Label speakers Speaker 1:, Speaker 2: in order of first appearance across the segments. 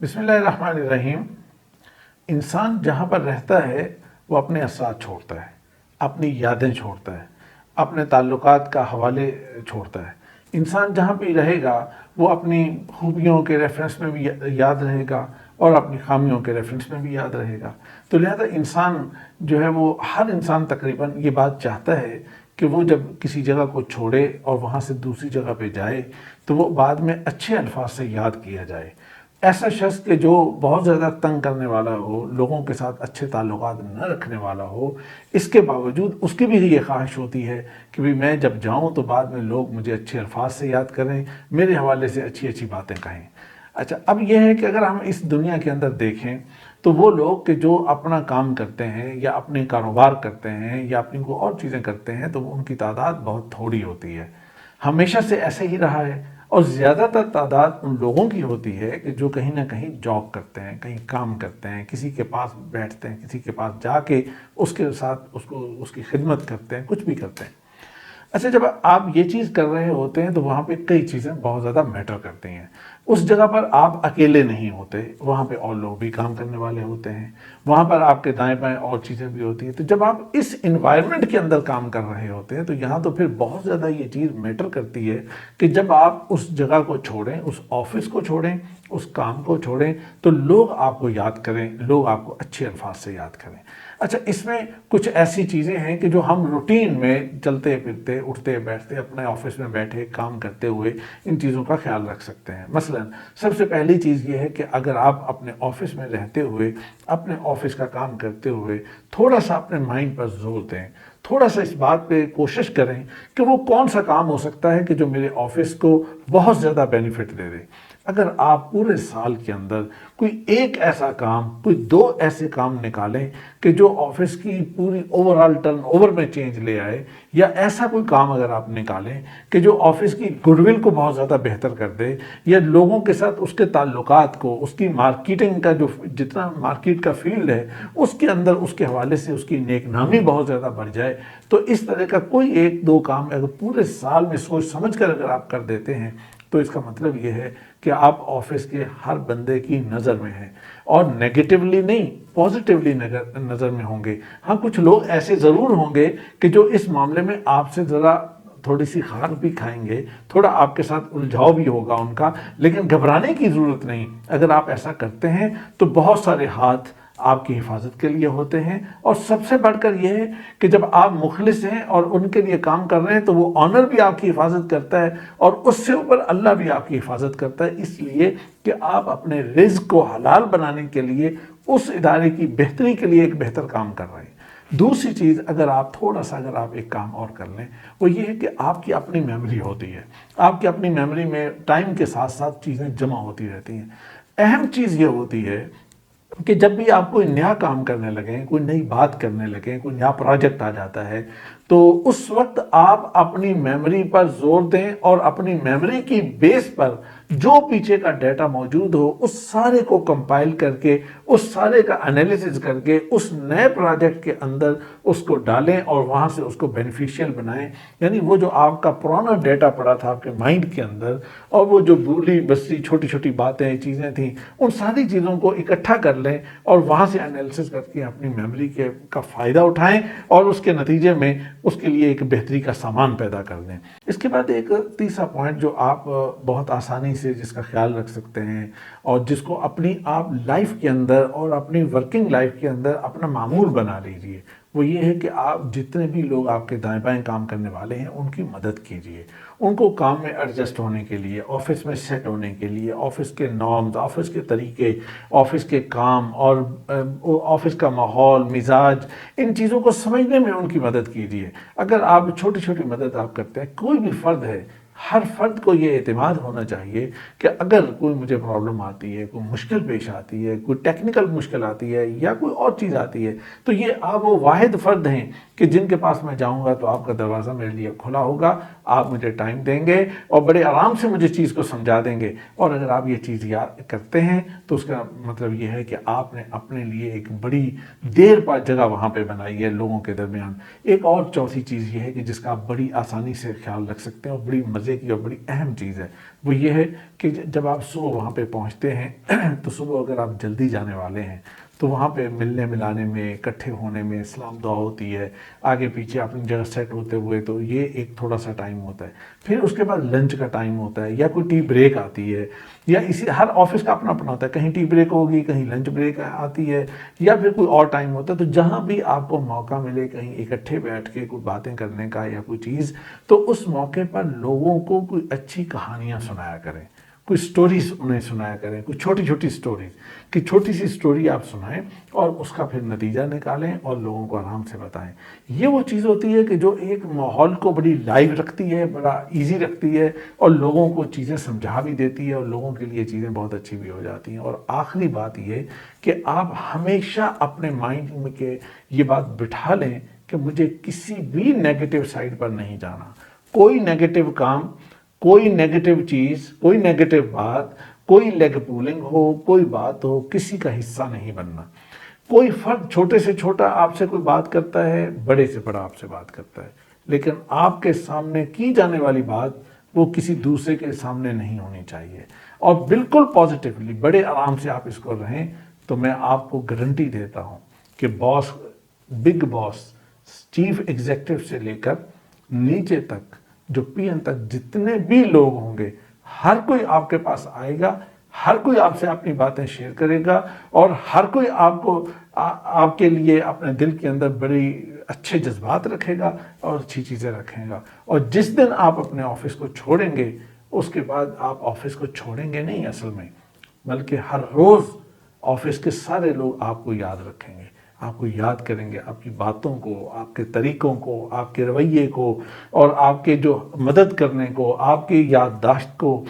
Speaker 1: بسم اللہ الرحمن الرحیم۔ انسان جہاں پر رہتا ہے وہ اپنے اثرات چھوڑتا ہے، اپنی یادیں چھوڑتا ہے، اپنے تعلقات کا حوالے چھوڑتا ہے۔ انسان جہاں بھی رہے گا وہ اپنی خوبیوں کے ریفرنس میں بھی یاد رہے گا اور اپنی خامیوں کے ریفرنس میں بھی یاد رہے گا۔ تو لہذا انسان جو ہے وہ ہر انسان تقریباً یہ بات چاہتا ہے کہ وہ جب کسی جگہ کو چھوڑے اور وہاں سے دوسری جگہ پہ جائے تو وہ بعد میں اچھے الفاظ سے یاد کیا جائے۔ ایسا شخص کہ جو بہت زیادہ تنگ کرنے والا ہو، لوگوں کے ساتھ اچھے تعلقات نہ رکھنے والا ہو، اس کے باوجود اس کی بھی یہ خواہش ہوتی ہے کہ بھی میں جب جاؤں تو بعد میں لوگ مجھے اچھے الفاظ سے یاد کریں، میرے حوالے سے اچھی اچھی باتیں کہیں۔ اچھا، اب یہ ہے کہ اگر ہم اس دنیا کے اندر دیکھیں تو وہ لوگ کہ جو اپنا کام کرتے ہیں یا اپنے کاروبار کرتے ہیں یا اپنی کوئی اور چیزیں کرتے ہیں تو ان کی تعداد بہت تھوڑی ہوتی ہے، ہمیشہ سے ایسے ہی رہا ہے۔ اور زیادہ تر تعداد ان لوگوں کی ہوتی ہے کہ جو کہیں نہ کہیں جاب کرتے ہیں، کہیں کام کرتے ہیں، کسی کے پاس بیٹھتے ہیں، کسی کے پاس جا کے اس کے ساتھ اس کی خدمت کرتے ہیں، کچھ بھی کرتے ہیں۔ اچھا، جب آپ یہ چیز کر رہے ہوتے ہیں تو وہاں پہ کئی چیزیں بہت زیادہ میٹر کرتی ہیں۔ اس جگہ پر آپ اکیلے نہیں ہوتے، وہاں پہ اور لوگ بھی کام کرنے والے ہوتے ہیں، وہاں پر آپ کے دائیں بائیں اور چیزیں بھی ہوتی ہیں۔ تو جب آپ اس انوائرمنٹ کے اندر کام کر رہے ہوتے ہیں تو یہاں تو پھر بہت زیادہ یہ چیز میٹر کرتی ہے کہ جب آپ اس جگہ کو چھوڑیں، اس آفس کو چھوڑیں، اس کام کو چھوڑیں تو لوگ آپ کو یاد کریں، لوگ آپ کو اچھے الفاظ سے یاد کریں۔ اچھا، اس میں کچھ ایسی چیزیں ہیں کہ جو ہم روٹین میں چلتے پھرتے اٹھتے بیٹھتے اپنے آفس میں بیٹھے کام کرتے ہوئے ان چیزوں کا خیال رکھ سکتے ہیں۔ مثلا سب سے پہلی چیز یہ ہے کہ اگر آپ اپنے آفس میں رہتے ہوئے، اپنے آفس کا کام کرتے ہوئے تھوڑا سا اپنے مائنڈ پر زور دیں، تھوڑا سا اس بات پہ کوشش کریں کہ وہ کون سا کام ہو سکتا ہے کہ جو میرے آفس کو بہت زیادہ بینیفٹ دے دے۔ اگر آپ پورے سال کے اندر کوئی ایک ایسا کام، کوئی دو ایسے کام نکالیں کہ جو آفس کی پوری اوورآل ٹرن اوور میں چینج لے آئے، یا ایسا کوئی کام اگر آپ نکالیں کہ جو آفس کی گڈ ول کو بہت زیادہ بہتر کر دے، یا لوگوں کے ساتھ اس کے تعلقات کو، اس کی مارکیٹنگ کا جو جتنا مارکیٹ کا فیلڈ ہے اس کے اندر اس کے حوالے سے اس کی نیک نامی بہت زیادہ بڑھ جائے، تو اس طرح کا کوئی ایک دو کام اگر پورے سال میں سوچ سمجھ کر اگر آپ کر دیتے ہیں تو اس کا مطلب یہ ہے کہ آپ آفس کے ہر بندے کی نظر میں ہیں، اور نیگیٹیولی نہیں، پازیٹیولی نظر میں ہوں گے۔ ہاں، کچھ لوگ ایسے ضرور ہوں گے کہ جو اس معاملے میں آپ سے ذرا تھوڑی سی خار بھی کھائیں گے، تھوڑا آپ کے ساتھ الجھاؤ بھی ہوگا ان کا، لیکن گھبرانے کی ضرورت نہیں۔ اگر آپ ایسا کرتے ہیں تو بہت سارے ہاتھ آپ کی حفاظت کے لیے ہوتے ہیں، اور سب سے بڑھ کر یہ ہے کہ جب آپ مخلص ہیں اور ان کے لیے کام کر رہے ہیں تو وہ آنر بھی آپ کی حفاظت کرتا ہے، اور اس سے اوپر اللہ بھی آپ کی حفاظت کرتا ہے، اس لیے کہ آپ اپنے رزق کو حلال بنانے کے لیے اس ادارے کی بہتری کے لیے ایک بہتر کام کر رہے ہیں۔ دوسری چیز، اگر آپ تھوڑا سا اگر آپ ایک کام اور کر لیں، وہ یہ ہے کہ آپ کی اپنی میموری ہوتی ہے۔ آپ کی اپنی میموری میں ٹائم کے ساتھ ساتھ چیزیں جمع ہوتی رہتی ہیں۔ اہم چیز یہ ہوتی ہے کہ جب بھی آپ کوئی نیا کام کرنے لگیں، کوئی نئی بات کرنے لگیں، کوئی نیا پروجیکٹ آ جاتا ہے تو اس وقت آپ اپنی میموری پر زور دیں، اور اپنی میموری کی بیس پر جو پیچھے کا ڈیٹا موجود ہو اس سارے کو کمپائل کر کے، اس سارے کا انالیسز کر کے اس نئے پروجیکٹ کے اندر اس کو ڈالیں اور وہاں سے اس کو بینیفیشیل بنائیں۔ یعنی وہ جو آپ کا پرانا ڈیٹا پڑا تھا آپ کے مائنڈ کے اندر، اور وہ جو بولی بستی چھوٹی چھوٹی باتیں چیزیں تھیں، ان ساری چیزوں کو اکٹھا کر لیں اور وہاں سے انالیسز کر کے اپنی میموری کا فائدہ اٹھائیں، اور اس کے نتیجے میں اس کے لیے ایک بہتری کا سامان پیدا کر دیں۔ اس کے بعد ایک تیسرا پوائنٹ جو آپ بہت آسانی سے جس کا خیال رکھ سکتے ہیں اور جس کو اپنی آپ لائف کے اندر اور اپنی ورکنگ لائف کے اندر اپنا معمول بنا لیجئے، وہ یہ ہے کہ آپ جتنے بھی لوگ آپ کے دائیں بائیں کام کرنے والے ہیں ان کی مدد کیجئے، ان کو کام میں ایڈجسٹ ہونے کے لیے، آفس میں سیٹ ہونے کے لیے، آفس کے نارمز، آفس کے طریقے، آفس کے کام اور آفس کا ماحول، مزاج، ان چیزوں کو سمجھنے میں ان کی مدد کیجئے۔ اگر آپ چھوٹی چھوٹی مدد آپ کرتے ہیں، کوئی بھی فرد ہے، ہر فرد کو یہ اعتماد ہونا چاہیے کہ اگر کوئی مجھے پرابلم آتی ہے، کوئی مشکل پیش آتی ہے، کوئی ٹیکنیکل مشکل آتی ہے یا کوئی اور چیز آتی ہے، تو یہ آپ وہ واحد فرد ہیں کہ جن کے پاس میں جاؤں گا تو آپ کا دروازہ میرے لیے کھلا ہوگا، آپ مجھے ٹائم دیں گے اور بڑے آرام سے مجھے چیز کو سمجھا دیں گے۔ اور اگر آپ یہ چیز یاد کرتے ہیں تو اس کا مطلب یہ ہے کہ آپ نے اپنے لیے ایک بڑی دیر پا جگہ وہاں پہ بنائی ہے لوگوں کے درمیان۔ ایک اور چوتھی چیز یہ ہے کہ جس کا آپ بڑی آسانی سے خیال رکھ سکتے ہیں اور بڑی مزے کی اور بڑی اہم چیز ہے وہ یہ ہے کہ جب آپ صبح وہاں پہ پہنچتے ہیں تو صبح اگر آپ جلدی جانے والے ہیں تو وہاں پہ ملنے ملانے میں، اکٹھے ہونے میں سلام دعا ہوتی ہے، آگے پیچھے اپنی جگہ سیٹ ہوتے ہوئے، تو یہ ایک تھوڑا سا ٹائم ہوتا ہے۔ پھر اس کے بعد لنچ کا ٹائم ہوتا ہے یا کوئی ٹی بریک آتی ہے، یا اسی ہر آفس کا اپنا اپنا ہوتا ہے، کہیں ٹی بریک ہوگی، کہیں لنچ بریک آتی ہے، یا پھر کوئی اور ٹائم ہوتا ہے۔ تو جہاں بھی آپ کو موقع ملے کہیں اکٹھے بیٹھ کے کوئی باتیں کرنے کا یا کوئی چیز، تو اس موقع پر لوگوں کو کوئی اچھی کہانیاں سنایا کریں، کوئی سٹوریز انہیں سنایا کریں، کوئی چھوٹی چھوٹی سٹوریز، کہ چھوٹی سی سٹوری آپ سنائیں اور اس کا پھر نتیجہ نکالیں اور لوگوں کو آرام سے بتائیں۔ یہ وہ چیز ہوتی ہے کہ جو ایک ماحول کو بڑی لائیو رکھتی ہے، بڑا ایزی رکھتی ہے، اور لوگوں کو چیزیں سمجھا بھی دیتی ہے، اور لوگوں کے لیے چیزیں بہت اچھی بھی ہو جاتی ہیں۔ اور آخری بات یہ کہ آپ ہمیشہ اپنے مائنڈ میں کہ یہ بات بٹھا لیں کہ مجھے کسی بھی نیگیٹو سائڈ پر نہیں جانا، کوئی نیگیٹو کام، کوئی نیگیٹو چیز، کوئی نیگیٹو بات، کوئی لیگ پولنگ ہو، کوئی بات ہو، کسی کا حصہ نہیں بننا۔ کوئی فرد چھوٹے سے چھوٹا آپ سے کوئی بات کرتا ہے، بڑے سے بڑا آپ سے بات کرتا ہے، لیکن آپ کے سامنے کی جانے والی بات وہ کسی دوسرے کے سامنے نہیں ہونی چاہیے۔ اور بالکل پازیٹیولی بڑے آرام سے آپ اس کو رہیں، تو میں آپ کو گارنٹی دیتا ہوں کہ باس، بگ باس، چیف ایگزیکٹو سے لے کر نیچے تک، جو پی این تک جتنے بھی لوگ ہوں گے، ہر کوئی آپ کے پاس آئے گا، ہر کوئی آپ سے اپنی باتیں شیئر کرے گا، اور ہر کوئی آپ کو آپ کے لیے اپنے دل کے اندر بڑی اچھے جذبات رکھے گا اور اچھی چیزیں رکھے گا۔ اور جس دن آپ اپنے آفس کو چھوڑیں گے، اس کے بعد آپ آفس کو چھوڑیں گے نہیں اصل میں، بلکہ ہر روز آفس کے سارے لوگ آپ کو یاد رکھیں گے، آپ کو یاد کریں گے، آپ کی باتوں کو، آپ کے طریقوں کو، آپ کے رویے کو، اور آپ کے جو مدد کرنے کو، آپ کی یادداشت کو،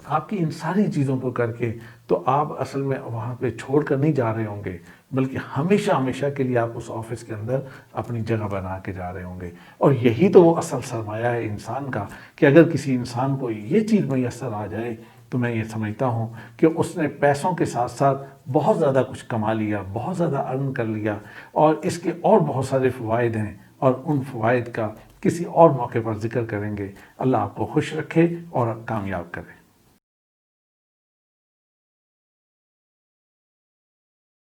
Speaker 1: آپ کی ان ساری چیزوں کو کر کے۔ تو آپ اصل میں وہاں پہ چھوڑ کر نہیں جا رہے ہوں گے، بلکہ ہمیشہ ہمیشہ کے لیے آپ اس آفس کے اندر اپنی جگہ بنا کے جا رہے ہوں گے۔ اور یہی تو وہ اصل سرمایہ ہے انسان کا، کہ اگر کسی انسان کو یہ چیز میسر آ جائے تو میں یہ سمجھتا ہوں کہ اس نے پیسوں کے ساتھ ساتھ بہت زیادہ کچھ کما لیا، بہت زیادہ ارن کر لیا، اور اس کے اور بہت سارے فوائد ہیں، اور ان فوائد کا کسی اور موقع پر ذکر کریں گے۔ اللہ آپ کو خوش رکھے اور کامیاب کرے۔